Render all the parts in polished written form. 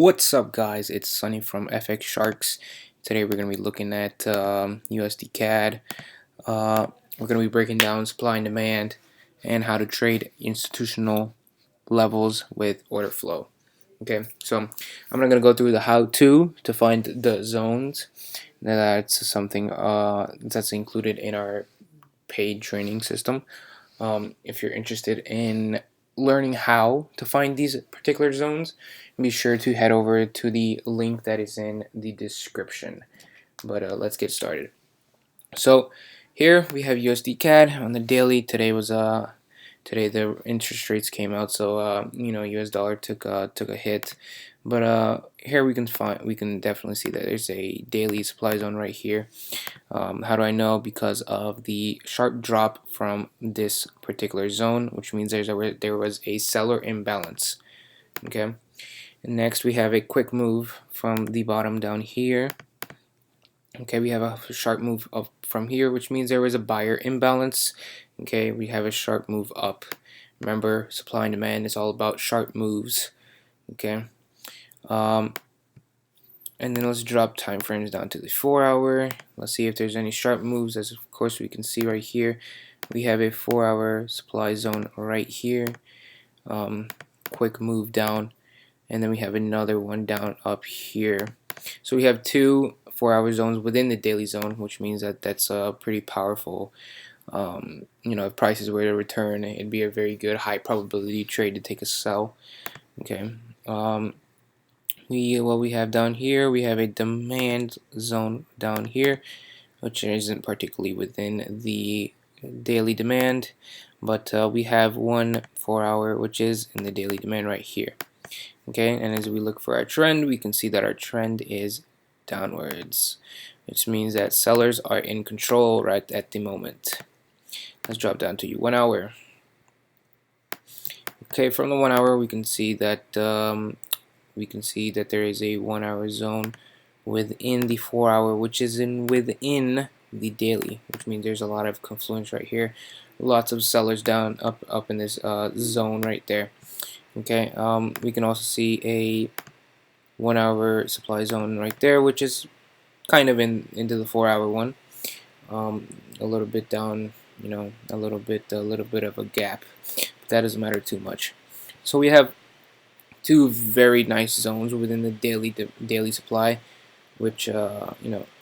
What's up, guys? It's Sunny from FXSharks. Today we're going to be looking at USD CAD. We're going to be breaking down supply and demand and how to trade institutional levels with order flow. Okay, so I'm not going to go through the how-to to find the zones. That's something that's included in our paid training system. If you're interested in learning how to find these particular zones, be sure to head over to the link that is in the description. But let's get started. So here we have USD CAD on the daily. Today the interest rates came out, so US dollar took a hit. But here we can definitely see that there's a daily supply zone right here. How do I know? Because of the sharp drop from this particular zone, which means there was a seller imbalance. Okay. And next we have a quick move from the bottom down here. Okay, we have a sharp move up from here, which means there was a buyer imbalance. Okay, we have a sharp move up. Remember, supply and demand is all about sharp moves. Okay. And then let's drop time frames down to the 4-hour. Let's see if there's any sharp moves. As of course we can see right here, we have a 4-hour supply zone right here. Quick move down, and then we have another one down up here. So we have two 4-hour zones within the daily zone, which means that that's a pretty powerful. If prices were to return, it'd be a very good high probability trade to take a sell. Okay. What we have down here, we have a demand zone down here, which isn't particularly within the daily demand, but we have one 4-hour which is in the daily demand right here. Okay, and as we look for our trend, we can see that our trend is downwards, which means that sellers are in control right at the moment. Let's drop down to 1 hour. Okay, from the 1 hour we can see that there is a 1-hour zone within the 4-hour, which is within the daily, which means there's a lot of confluence right here. Lots of sellers down up in this zone right there. Okay, we can also see a 1-hour supply zone right there, which is kind of into the 4-hour one. A little bit down, a little bit of a gap. But that doesn't matter too much. So we have two very nice zones within the daily supply, which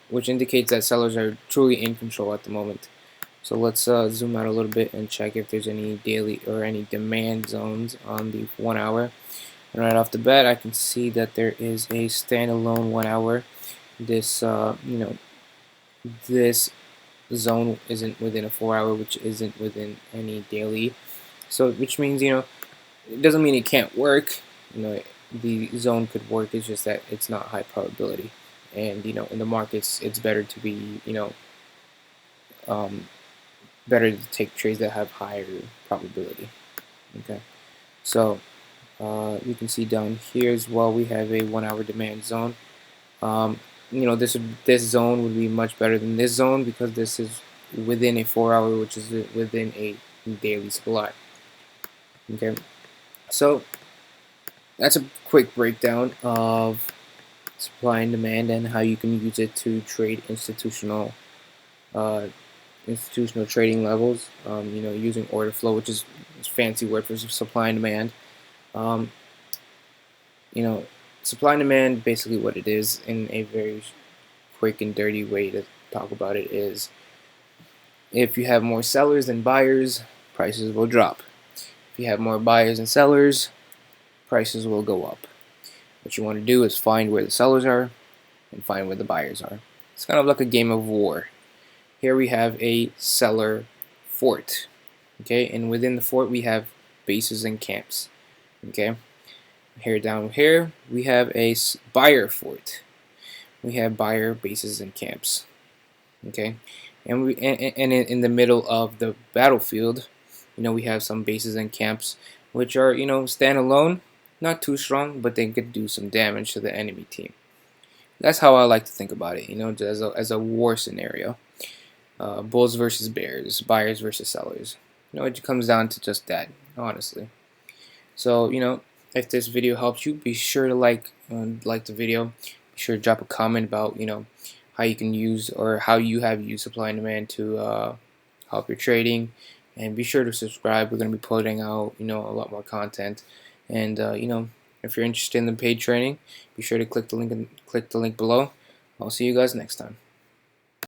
which indicates that sellers are truly in control at the moment. So let's zoom out a little bit and check if there's any daily or any demand zones on the 1 hour. And right off the bat, I can see that there is a standalone 1 hour. This this zone isn't within a 4-hour, which isn't within any daily. So which means it doesn't mean it can't work. The zone could work. It's just that it's not high probability. And in the markets, it's better to be better to take trades that have higher probability. Okay, so you can see down here as well we have a 1-hour demand zone. This zone would be much better than this zone because this is within a 4-hour, which is within a daily supply. Okay, so that's a quick breakdown of supply and demand and how you can use it to trade institutional trading levels. Using order flow, which is a fancy word for supply and demand. Supply and demand, basically what it is in a very quick and dirty way to talk about it is, if you have more sellers than buyers, prices will drop. If you have more buyers than sellers, prices will go up. What you want to do is find where the sellers are and find where the buyers are. It's kind of like a game of war. Here we have a seller fort, okay, and within the fort we have bases and camps. Okay, here down here we have a buyer fort. We have buyer bases and camps. Okay, and in the middle of the battlefield, we have some bases and camps which are standalone, not too strong, but they could do some damage to the enemy team. That's how I like to think about it, as a war scenario. Bulls versus bears, buyers versus sellers. It comes down to just that, honestly. So If this video helped you, be sure to like the video. Be sure to drop a comment about how you can use or how you have used supply and demand to help your trading, and be sure to subscribe. We're going to be putting out a lot more content, and if you're interested in the paid training, be sure to click the link below. I'll see you guys next time.